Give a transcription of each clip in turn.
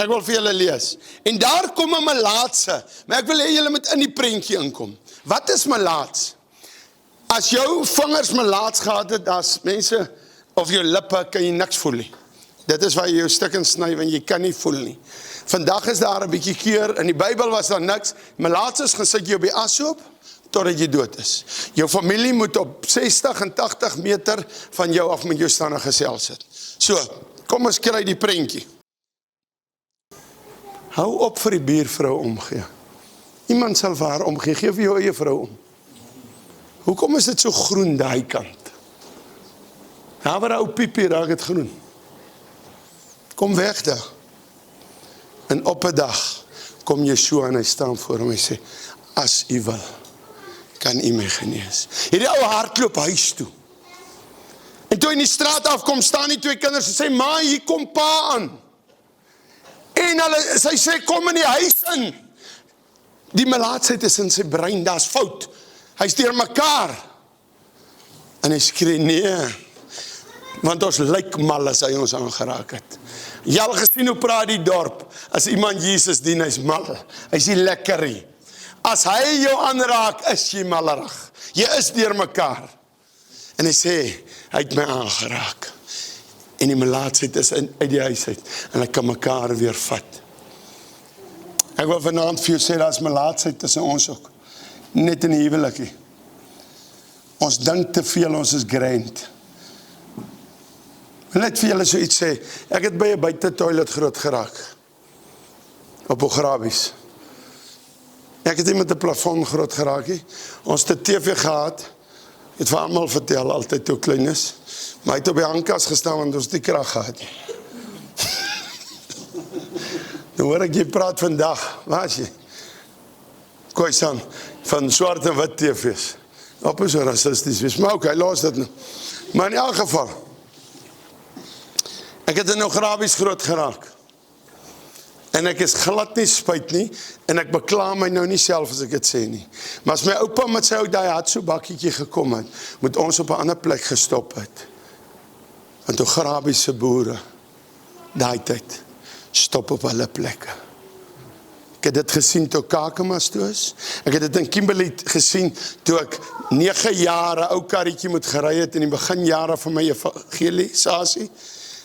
Ek wil vir julle lees. En daar kom 'n melaatse, maar ek wil hê julle moet in die prentjie inkom. Wat is melaats? As jou vingers melaats gehad het, as mense, of jou lippe, kan jy niks voel nie. Dit is waar jy jou stukken sny, want jy kan nie voel nie. Vandag is daar 'n bietjie keur, in die Bybel was daar niks, melaatses gaan sit jy op die ashoop, totdat jy dood is. Jou familie moet op 60 en 80 meter van jou af met jou staan en gesels sit. So, kom ons kry die prentjie. Hou op vir die buurvrou omgee. Iemand sal vir haar omgee, gee vir jou eie vrou om. Hoekom is dit so groen daai kant? Daar waar ou piepie raak het groen. Kom weg daar. En op 'n dag kom Yeshua en hy staan voor hom en hy sê, as u wil, kan u my genees. Hierdie ou hardloop huis toe. En toe in die straat afkom, staan die twee kinders en sê, ma, hier kom pa aan. En sy sê, kom in die huis in. Die melaatsheid is in sy brein, daar's fout. Hy's deur mekaar. En hy skree, nee, want ons lyk mal as hy ons aangeraak het. Jy al gesien hoe praat die dorp, as iemand Jesus dien, hy's mal, hy's nie lekkerie. As hy jou aanraak, is jy malerig. Jy is deur mekaar. En hy sê, hy het my aangeraak. En die melaatsheid is uit die huis uit, en hy kan mekaar weer vat. Ek wil vanaand vir jou sê, daar is melaatsheid tussen ons ook. Net in die huwelikie. Ons dink te veel, ons is grand. Ek wil net vir julle so iets sê, ek het by 'n buite toilet groot geraak. Op Ograbies. Ek het nie met 'n plafon groot geraak nie. Ons het 'n TV gehad, het vir almal vertel, altyd toe klein is, maar hy het op die hangkas gestaan, want ons het die krag gehad. Dan hoor ek jy praat vandag, waar is jy? Khoisan, van swart en wit TV's. Op is so rassisties wees, maar oké, los dit nou. Maar in elk geval, ek het in Ograbies groot geraak. En ek is glad nie spyt nie, en ek beklaam my nou nie self as ek dit sê nie. Maar as my oupa met sy ou daai hatso bakkietjie gekom het, moet ons op 'n ander plek gestop het. Want Ograbiese boere, daai tyd, stop op hulle plekke. Ek het dit gesien toe Kakamas toe is. Ek het dit in Kimberley gesien toe ek 9 jare ou karretjie moet gery het in die beginjare van my evangelisasie.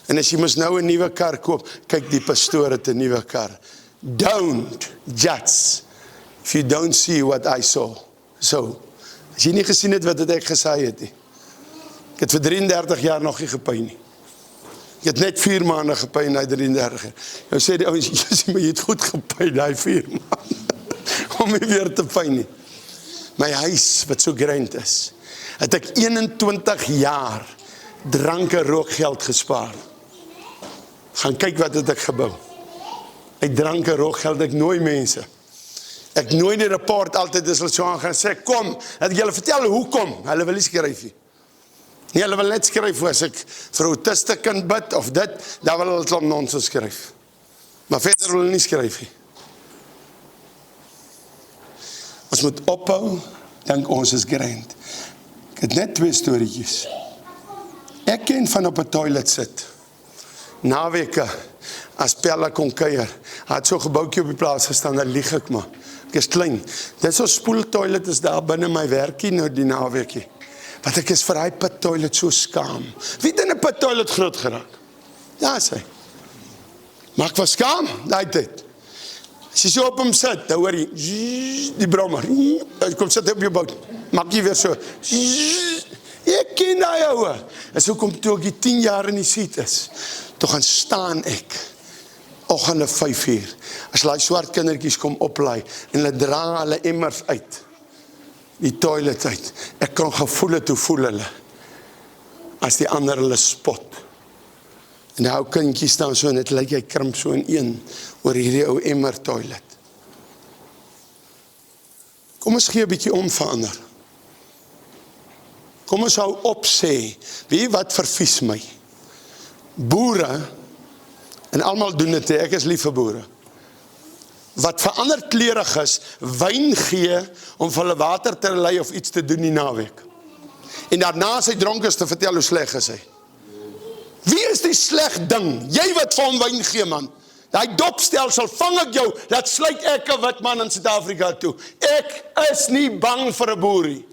En as jy mos nou 'n nuwe kar koop, kyk die pastoor het 'n nuwe kar. Don't judge if you don't see what I saw. So, as jy nie gesien het wat ek gesê het nie. Ek het vir 33 jaar nog nie gepyn nie. Ek het net 4 maande gepyn na 33 jaar. Nou sê die ouens, maar jy het goed gepyn daai 4 maande. Om nie weer te pyn nie. My huis, wat so grand is, het ek 21 jaar drank en rookgeld gespaar. Gaan kyk wat het ek gebou. Ek drank en rookgeld, ek nooi mense. Ek nooi die rapport altyd, as hulle so aan gaan sê, kom, dat ek julle vertel hoekom. Hulle wil nie skryf nie. Nee, hulle wil net skryf, as ek vir autiste kind bid, of dit, daar wil hulle om nonsens skryf. Maar verder wil hulle nie skryf nie. Ons moet ophou, dink ons is grand. Ek het net 2 storieetjies. Ek ken van op 'n toilet sit. Naweke, as Pella kon kuier, het so 'n gebouetjie op die plaas gestaan, dan lieg ek maar. Ek is klein. Dit so spoeltoilet is daar binne my werkie nou die naweekie. Want ek is vir hy pit toilet so skaam. Wie het in 'n pit toilet groot geraak? Ja, sê. Maar ek was skaam, daai tyd. As jy so op hom sit, dan hoor jy, die brommer, hy kom sit op jou bout, maak jy weer so, ek ken daai ouwe. En so kom toe ek die 10 jaar in die seat is, toe gaan staan ek, oggende 5 uur, as die swart kindertjies kom oplaai, en hulle dra hulle emmers uit, die toilet uit, ek kan gevoel het, hoe voel hulle, as die ander hulle spot, en die ou kindjie staan so, en het lyk hy krimp so in een, oor hierdie ou emmer toilet. Kom ons gee 'n bietjie om verander. Kom ons hou op sê, wie wat vervies my? Boere, en almal doen dit, ek is lief vir boere, wat verander klerig is, wyn gee, om vir hulle water te lei, of iets te doen die naweek. En daarna sy dronk is te vertel hoe sleg is hy. Wie is die sleg ding? Jy wat vir hom wyn gee, man. Daai dopstelsel, vang ek jou, dat sluit ek 'n wit man in Suid-Afrika toe. Ek is nie bang vir 'n boer nie.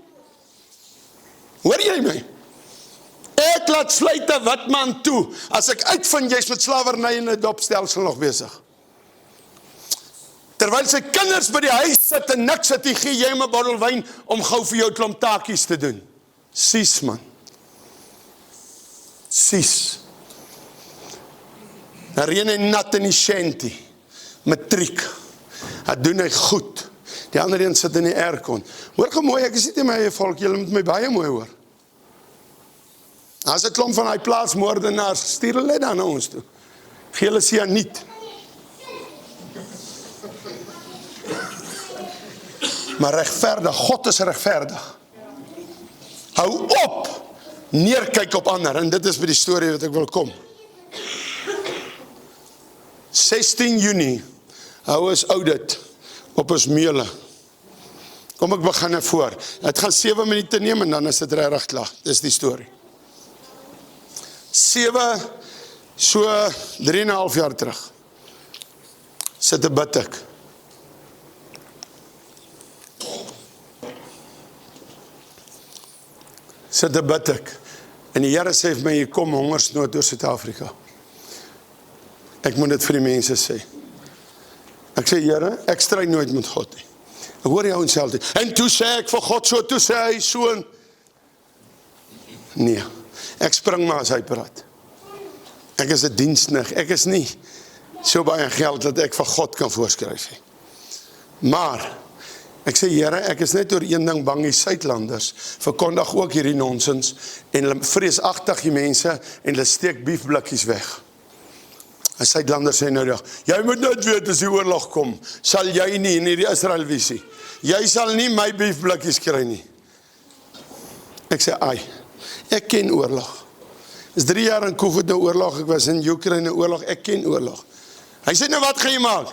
Hoor jy my? Ek laat sluit 'n wit man toe, as ek uitvind jy's met slawerny in 'n dopstelsel nog besig. Terwyl sy kinders by die huis sit en niks het, gee jy 'n bottel wyn om gou vir jou klomp taakies te doen. Sies man. Sies. Dan reën hy nat in die shanty. Matriek. Dat doen hy goed. Die ander een sit in die aircon. Hoor gou mooi, ek is nie my eie volk, julle moet my baie mooi hoor. As 'n klomp van hy plaasmoordenaars, stuur hulle dan na ons toe. Gee hulle sianiet. Maar regverdig, God is regverdig. Hou op, neerkyk op ander, en dit is by die storie wat ek wil kom. 16 Junie, hou ons audit op ons meule. Kom ek begin voor. Het gaan 7 minute neem en dan is dit regtig klaar. Dis die storie. 7, so 3,5 jaar terug, sit 'n bid ek. Sit 'n bid ek. En die Here sê vir my, hier kom hongersnood oor Suid-Afrika. Ek moet dit vir die mense sê. Ek sê, Here, ek stry nooit met God nie. Ek hoor jou onsself. En toe sê ek vir God so, toe sê hy so. Nee, ek spring maar as hy praat. Ek is 'n diensknegt. Ek is nie so baie geld dat ek vir God kan voorskryf nie. Maar ek sê, Here, ek is net oor een ding bang, die Suidlanders verkondig ook hierdie nonsens en hulle vreesagtig die mense en hulle steek beefblikkies weg. En Suidlanders sê nou, jy moet net weet as die oorlog kom, sal jy nie in hierdie Israel-visie. Jy sal nie my beefblikkies kry nie. Ek sê, ai, ek ken oorlog. Is 3 jaar in COVID nou oorlog, ek was in Oekraïne oorlog, ek ken oorlog. Hy sê, nou wat gaan jy maak?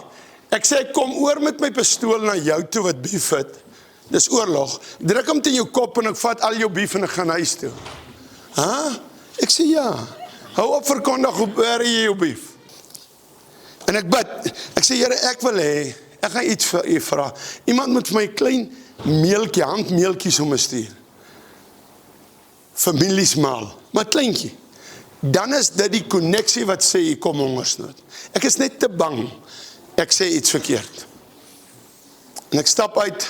Ek sê, ek kom oor met my pistool na jou toe wat beef het. Dis oorlog. Ek druk hom teen jou kop en ek vat al jou beef en ek gaan huis toe. Ek sê, ja. Hou op verkondig, hoe bear jy jou beef? En ek bid. Ek sê, Here, ek wil hê, ek gaan iets vir u vra. Iemand moet vir my klein meeltjie, handmeeltjies om te stuur. Familiesmaal, maar kleintjie. Dan is dit die konneksie wat sê, hier kom hongersnood. Ek is net te bang. Ek sê iets verkeerd. En ek stap uit.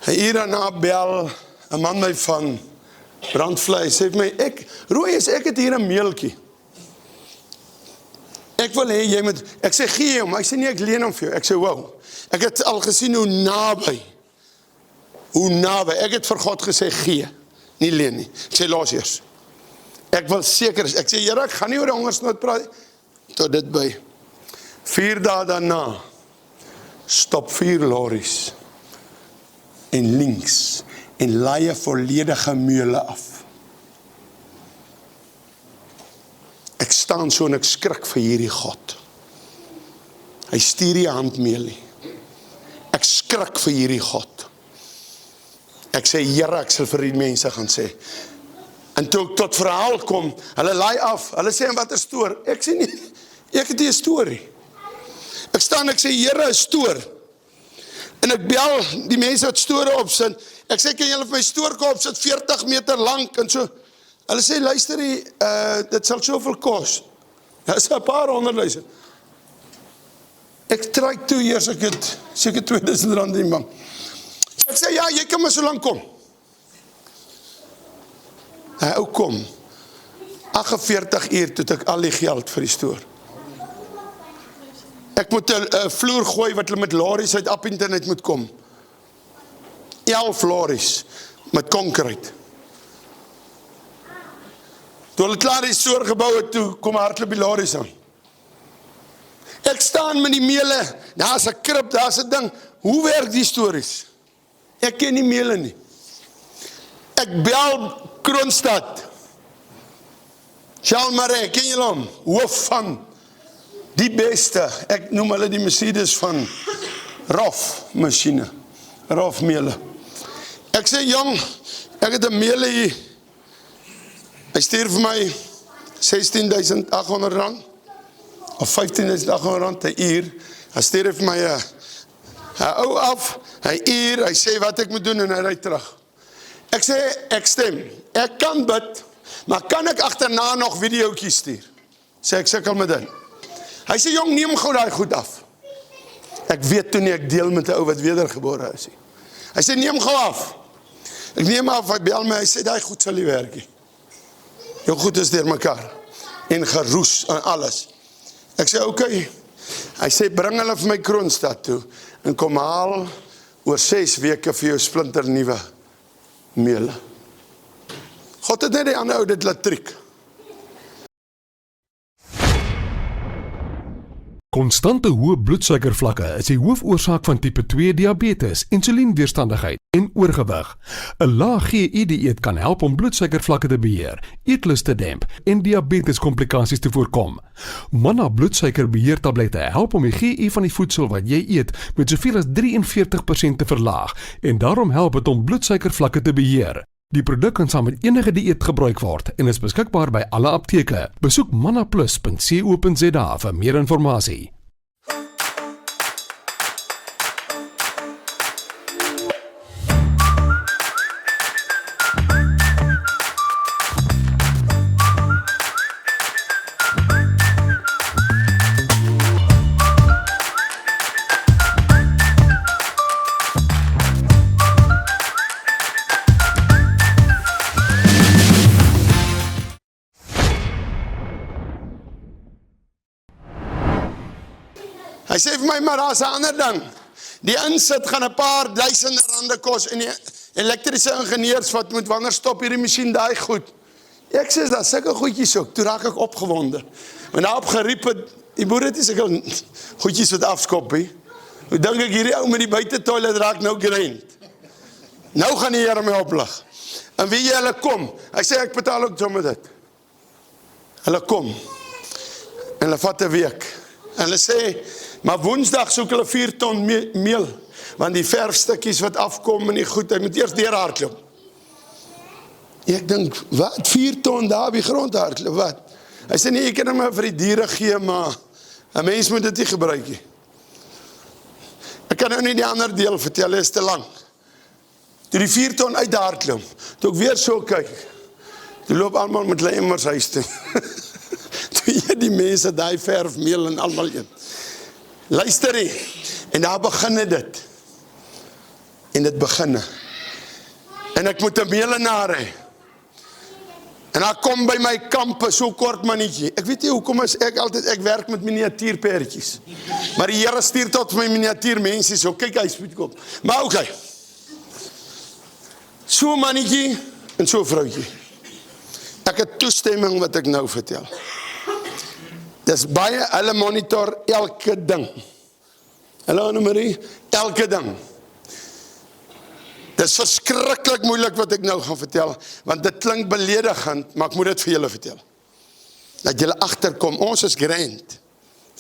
Hier daarna bel 'n man my van brandvleis. Sê vir my, Rooi, ek het hier 'n meeltjie. Ek wil hê jy moet, ek sê gee hom, hy sê nie ek leen hom vir jou. Ek sê wow. Ek het al gesien hoe naby. Ek het vir God gesê gee, nie leen nie. Ek sê los eers. Ek wil seker is. Ek sê Here, ek gaan nie oor die hongersnood praat tot dit by 4 dae daarna stop 4 lorries en links en laai 'n volledige meule af. Ek staan so en ek skrik vir hierdie God. Hy stuur die handmeelie. Ek skrik vir hierdie God. Ek sê Here, ek sal vir die mense gaan sê. En toe ek tot verhaal kom, hulle laai af. Hulle sê, wat 'n stoor? Ek sê nie, ek het nie 'n storie. Ek staan, ek sê, Here, 'n stoor. En ek bel die mense wat store opsit. Ek sê, kan julle vir my stoorke opsit, 40 meter lank en so. Hulle sê, luister, dit sal soveel kos. Dit is 'n paar 100,000. Ek trek toe eers, ek het seker R2000 in die bank. Ek sê, ja, jy kan maar so lank kom. Hy ook kom. 48 uur toe ek al die geld vir die stoor. Ek moet 'n vloer gooi wat hulle met lorries uit Appington uit moet kom. 11 lorries met konkreet. Toe hulle klaar die stoor gebou het, toe kom hardloop die lorries aan. Ek staan met die meele, daar's 'n krib, daar's 'n ding. Hoe werk die stories? Ek ken nie meele nie. Ek bel Kroonstad. Charles Maree, ken julle hom? Hoof van die beste, ek noem hulle die Mercedes van ROF masjiene, ROF meele. Ek sê, jong, ek het 'n meele hier. Hy stuur vir my R16,800. of 15.000 rand 'n uur, hy stuur vir my 'n ou af, hy uur, hy sê wat ek moet doen en hy ry terug. Ek sê, ek stem, ek kan bid, maar kan ek agterna nog videoetjies stuur? Sê ek sukkel met dit. Hy sê, jong, neem gou daai goed af. Ek weet toe nie, ek deel met 'n ou wat wedergebore is. Hy sê, neem gou af. Ek neem af, hy bel my, hy sê, daai goed sal nie werk nie. Jou goed is deur mekaar, en geroes, en alles. Ek sê, okay. Hy sê, bring hulle vir my Kroonstad toe, en kom haal oor 6 weke vir jou splinter nuwe meele. God het net die ander ou dit laat triek. Konstante hoë bloedsuikervlakke is die hoofoorsaak van tipe 2 diabetes, insulienweerstandigheid en oorgewig. 'n Lae GI-dieet kan help om bloedsuikervlakke te beheer, eetlus te demp en diabeteskomplikasies te voorkom. Manna bloedsuikerbeheertablette help om die GI van die voedsel wat jy eet met soveel as 43% te verlaag en daarom help dit om bloedsuikervlakke te beheer. Die produk kan saam met enige dieet gebruik word en is beskikbaar by alle apteke. Besoek mannaplus.co.za vir meer inligting. Hy sê vir my, maar daar's 'n ander ding. Die insit gaan 'n paar duisende rande kos en die elektriese ingenieurs wat moet wanneer stop hierdie masjien daai goed. Ek sê, daar sulke goedjies ook, toe raak ek opgewonde. En daarop geriep het, die boer het nie sulke goedjies wat afskop, he. Hoe dink ek hierdie ou met die buitetoilet raak nou gereind. Nou gaan die Here my oplig. En wie jy hulle kom, hy sê ek betaal ook sommer dit. Hulle kom, en hulle vat 'n week, en hulle sê, maar Woensdag soek hulle 4 ton meel, want die verfstukkies wat afkom en die goed, hy moet eers deur hardloop. Ek dink, wat, 4 ton daar op die grond hardloop, wat? Hy sê nie, ek kan hom vir die diere gee, maar 'n mens moet dit nie gebruik nie. Ek kan nou nie die ander deel vertel, is te lang. Toe die 4 ton uit hardloop, toe ek weer so kyk, toe loop almal met hulle emmers huis toe. Toe jy die mense daai verfmeel en almal eet. Luister nie, en daar beginne dit. En dit beginne. En ek moet 'n meelenaar hê. En daar kom by my kampe so kort mannetjie. Ek weet nie hoekom is ek werk met miniatuurperdjies. Maar die Here stuur tot my miniatuurmense so, kyk hy spoedkop. Maar okay. So mannetjie en so vrouwtjie. Ek het toestemming wat ek nou vertel. Dis baie, hulle monitor elke ding. Hallo Annemarie, elke ding. Dis verskriklik moeilik wat ek nou gaan vertel, want dit klink beledigend, maar ek moet dit vir julle vertel. Dat julle agterkom, ons is grand.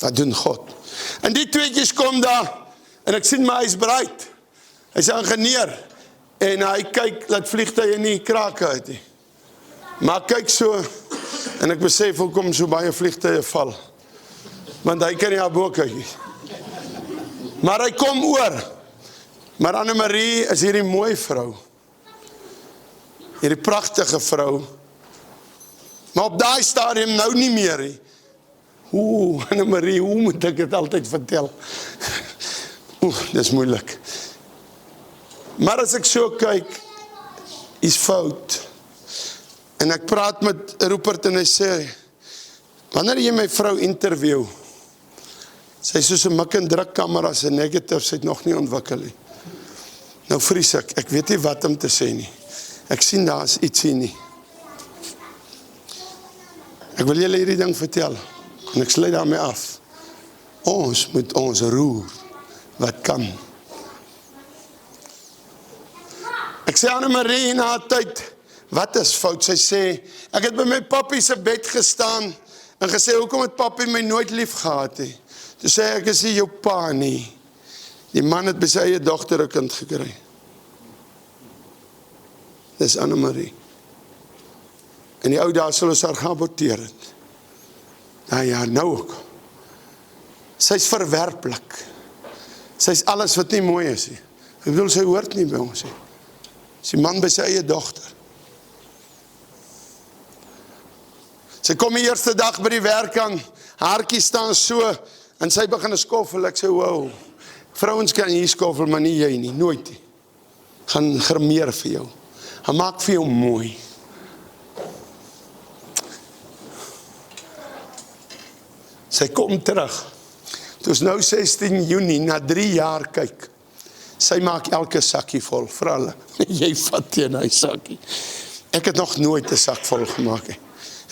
Wat doen God? En die tweetjies kom daar, en ek sien my, hy is bereid. Hy is 'n ingenieur, en hy kyk, laat vliegtuie nie krake uit nie. Maar kyk so, en ek besef hoekom so baie vliegtuie val. Want hy kan nie haar bo kyk nie. Maar hy kom oor. Maar Annemarie is hierdie mooi vrou. Hierdie pragtige vrou. Maar op daai stadium nou nie meer nie. Annemarie, hoe moet ek dit altyd vertel? Dis moeilik. Maar as ek so kyk, is fout. En ek praat met Rupert en hy sê, wanneer jy my vrou interview, sy is soos 'n mik en druk kamera, sy negatief, sy het nog nie ontwikkel nie. Nou vries ek weet nie wat om te sê nie. Ek sien daar is iets hier nie. Ek wil julle hierdie ding vertel, en ek sluit daarmee af. Ons moet ons roer, wat kan. Ek sê Annemarie na tyd, wat is fout? Sy sê, ek het by my pappie se bed gestaan, en gesê, hoekom het pappie my nooit lief gehad nie? Toe sê ek is nie jou pa nie. Die man het by sy eie dogter 'n kind gekry. Dis Annemarie. En die ou daar sal ons haar geaborteer het. Nou ja, nou ook. Sy's verwerplik. Sy's alles wat nie mooi is nie. Ek bedoel, sy hoort nie by ons nie. Sy man by sy eie dogter. Sy kom die eerste dag by die werk aan, haartjie staan so, en sy begin skoffel, ek sê, wow, vrouens kan hier skoffel, maar nie jy nie, nooit nie. Gaan grimeer vir jou. Gaan maak vir jou mooi. Sy kom terug. Dit is nou 16 Junie, na 3 jaar kyk. Sy maak elke sakkie vol, vir hulle. Jy vat teen hy sakkie. Ek het nog nooit 'n sak vol gemaak he.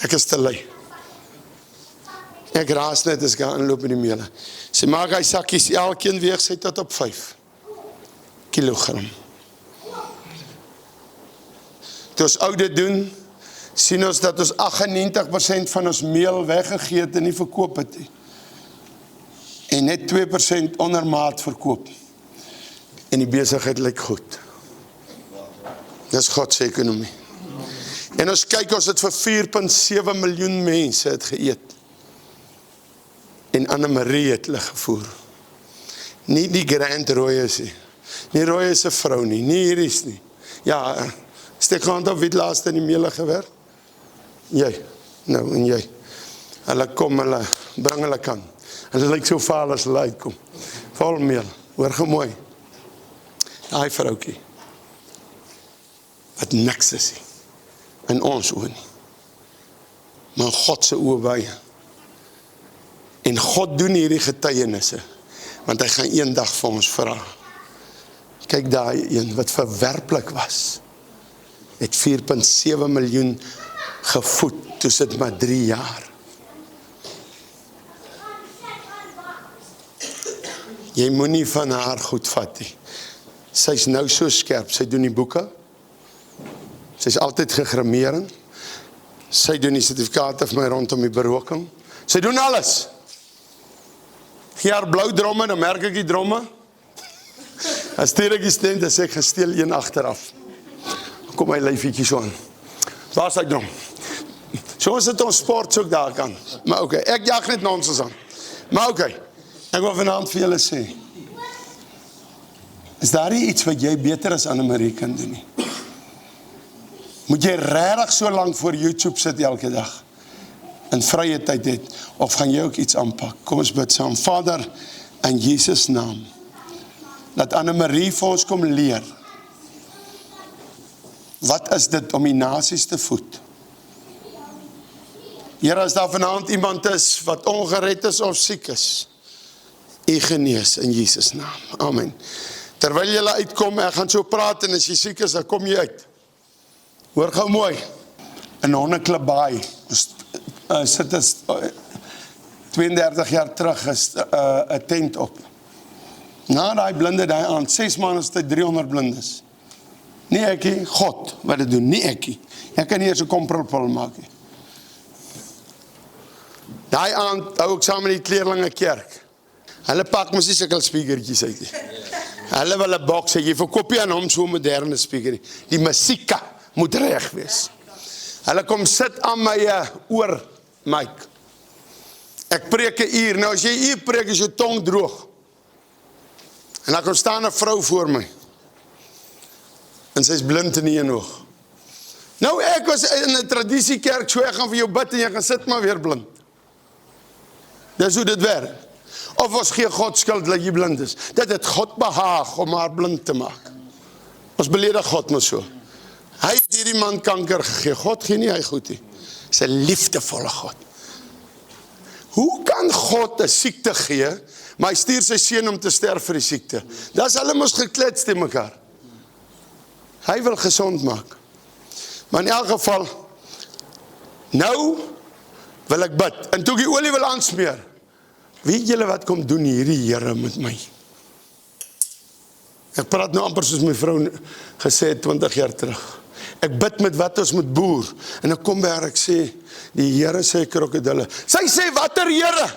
Ek is te lui. Ek raas net as ek aanloop in die meule. Sy maak hy sakkies, elkeen weeg sy tot op 5 kilogram. Toe ons oude doen, sien ons dat ons 98% van ons meel weggegee het en nie verkoop het nie. En net 2% ondermaat verkoop. En die besigheid lyk goed. Dis God se ekonomie. En ons kyk, ons het vir 4,7 miljoen mense het geëet. En Annemarie het hulle gevoer. Nie die Grand Royes nie. Nie Roy is 'n vrou nie, nie Iris nie. Ja, steek hand op wie het laaste in die meele gewerk? Jy, nou en jy. Hulle kom, hulle bring hulle kan. Hulle lyk so vaal as hulle uitkom. Vol meel, hoor gemooi. Daai vroukie, wat niks is nie, in ons oë nie, maar God se oë baie. En God doen hierdie getuienisse, want hy gaan eendag vir ons vra. Kyk daai een wat verwerplik was, het 4,7 miljoen gevoed, toe sit maar 3 jaar. Jy moet nie van haar goed vat nie. Sy is nou so skerp, sy doen die boeke, sy is altyd gegrimeerd, sy doen die sertifikate vir my rondom die beroking, sy doen alles. Gee haar blou dromme, dan merk ek die dromme, as stuur ek die stent, dan sê ek, gesteel een achteraf, kom my lyfietjie so aan, waar is die drom? So ons het ons sport so daar kan, maar oké, ek jag net nonsens aan, maar oké, ek wil vanavond vir julle sê, is daar nie iets wat jy beter as Annemarie kan doen nie? Moet jy regtig so lank voor YouTube sit elke dag, in vrye tyd het, of gaan jy ook iets aanpak? Kom ons bid saam. Vader, in Jesus naam, dat Annemarie vir ons kom leer, wat is dit om die nasies te voed? Here, as daar vanavond iemand is, wat ongered is of siek is, U genees in Jesus naam. Amen. Terwyl julle uitkom, ek gaan so praat, en as jy siek is, dan kom jy uit. Hoor gou mooi, in Honneklip Baai, sit is 32 jaar terug, is 'n tent op. Na die blinde die aan, 6 maande is dit 300 blindes. Nie ekie, God, wat dit doen, nie ekie. Ek kan nie eers 'n komprolpil maak nie. Die aand hou ek saam met die kleerlinge kerk. Hulle pak mos nie sulke speakertjies uit nie. Hulle wil 'n boks hê, jy verkoop nie aan hom so 'n moderne speaker. Die musieka moet reg wees. Hulle kom sit aan my oor mic. Ek preek 'n uur. Nou as jy 'n uur preek, is jou tong droog. En dan kom staan 'n vrou voor my. En sy is blind in die een oog. Nou ek was in 'n tradisiekerk, so ek gaan vir jou bid en jy gaan sit maar weer blind. Dis hoe dit werk. Of ons gee God skuld dat jy blind is. Dit het God behaag om haar blind te maak. Ons beledig God maar so. Hy het hierdie man kanker gegee. God gee nie hy goed nie. Dis 'n liefdevolle God. Hoe kan God 'n siekte gee, maar hy stuur sy seun om te sterf vir die siekte? Dis hulle mos geklets te mekaar. Hy wil gesond maak. Maar in elk geval, nou wil ek bid. En toe ek die olie wil aansmeer, weet julle wat kom doen hierdie Here met my? Ek praat nou amper soos my vrou gesê het 20 jaar terug. Ek bid met wat ons moet boer. En ek kom by haar, ek sê, die Here sê krokodille. Sy sê, watter Here?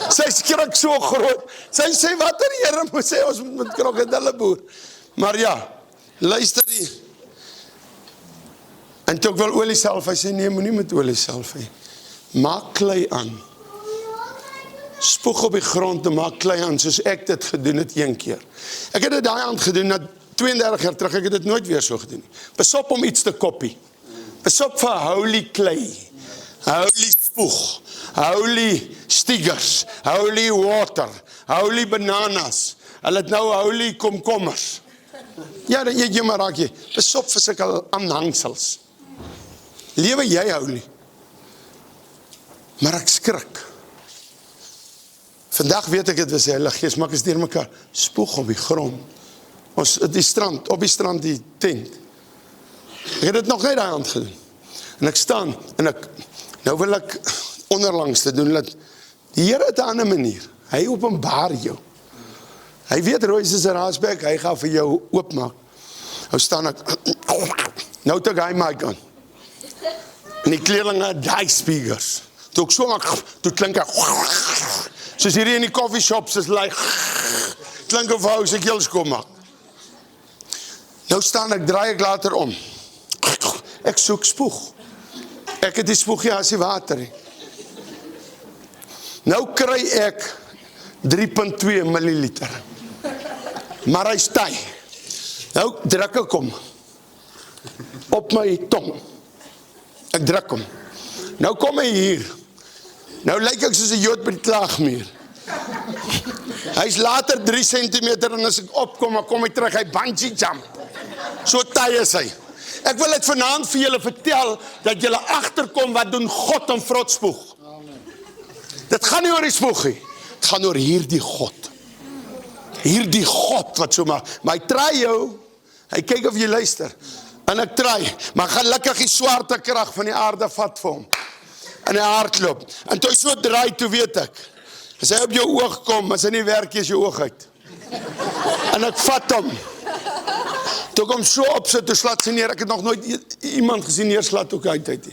Sy skrik so groot. Sy sê, watter Here moet sê, ons moet met krokodille boer. Maar ja, luister die. En toe ek wil olie salf, hy sê, nee, moet nie met olie salf hê. Maak klei aan. spoeg op die grond en maak klei aan, soos ek dit gedoen het een keer. Ek het dit daai aand gedoen, na 32 jaar terug, ek het dit nooit weer so gedoen. Pas op om iets te kopie. Pas op vir holy klei, holy spoeg, holy stickers, holy water, holy bananas, hulle het nou holy komkommers. Ja, dan eet jy maar raak jy. Pas op vir sulke aanhangsels. Lewe jy holy. Maar ek skrik. Vandag weet ek het was die Heilige Gees, maar ek is deur mekaar. Spoeg op die grond. Ons op die strand die tent. Ek het dit nog net daai hand gedoen. En ek staan en nou wil ek onderlangs te doen dat die Here het 'n ander manier. Hy openbaar jou. Hy weet Royce is 'n raasbek, hy gaan vir jou oopmaak. Nou staan ek nou het ek hy mic aan. En die kleerlinge daai speakers. Toe ek so maak, toe klink ek soos hierdie in die coffee shops is like klink of hou se kels kom maak. Nou staan ek, draai ek later om. Ek soek spoeg. Ek het die spoeg as die water. Nou kry ek 3.2 milliliter. Maar hy styg. Nou druk ek hom op my tong. Ek druk hom. Nou kom hy hier. Nou lyk ek soos 'n Jood by die klaagmuur. Hy's later 3 centimeter en as ek opkom, dan kom hy terug, hy bungee jump. So taai is hy. Ek wil dit vanaand vir julle vertel, dat julle agterkom wat doen God en vrotspoeg. Dit gaan nie oor die spoeg nie. Dit gaan oor hierdie God. Hierdie God wat so maar hy try jou. Hy kyk of jy luister. En ek try, maar gelukkig die swarte krag van die aarde vat vir hom. En hy hardloop. En toe hy so draai, toe weet ek. As hy op jou oog kom, as hy nie werk, is jou oog uit. En ek vat hom. Toe kom so op, so toe slaat sy neer. Ek het nog nooit iemand gesien neerslaat ook uit.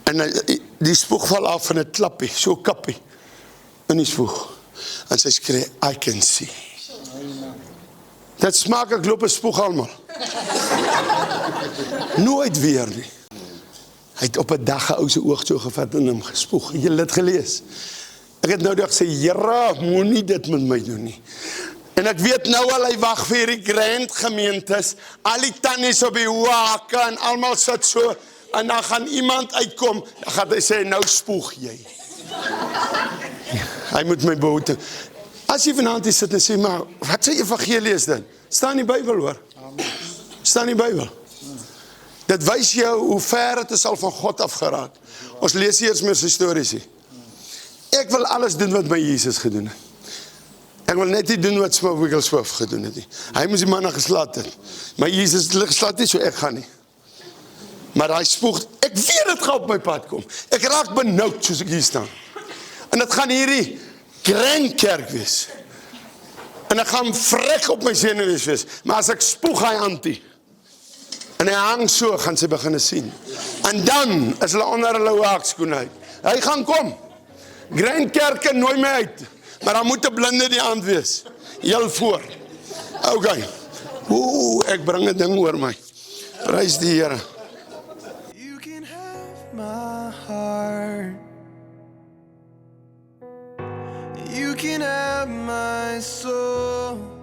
En die spoeg val af van 'n klappie, so kappie. In die spoeg. En sy skree, I can see. Dit smaak ek loop 'n spoeg almal. Nooit weer nie. Hy het op 'n dag 'n ou se oog so gevat en hom gespoeg. Het julle dit gelees? Ek het nou dag sê, Here, moenie dit met my doen nie. En ek weet nou al hy wag vir die grand gemeentes, al die tannies op die wake en almal sit so, en dan gaan iemand uitkom, dan gaan hy sê, nou spoeg jy. Hy moet my behoed. As jy vanaand hier sit en sê, maar wat sy evangelie is dit? Staan in die Bybel hoor. Staan in die Bybel. Dit wys jou hoe ver het is al van God afgeraak. Ons lees eers meer sy stories hier. Ek wil alles doen wat my Jesus gedoen het. Ek wil net nie doen wat Smith Wigglesworth gedoen het nie. Hy moes die manne geslaat het. Maar Jesus het geslaat nie, so ek gaan nie. Maar hy spoeg, ek weet het gaan op my pad kom. Ek raak benoud soos ek hier staan. En dit gaan hierdie grand kerk wees. En ek gaan vrek op my senuwees wees. Maar as ek spoeg hy antie. En hy hang so, gaan sy beginne sien. En dan is hulle onder hulle waakskoene uit. Hy gaan kom. Grand kerke nooi my uit. Maar dan moet 'n blinde die aand wees. Heel voor. Okay. Ek bring 'n ding oor my. Prys die Here. You can have my heart. You can have my soul.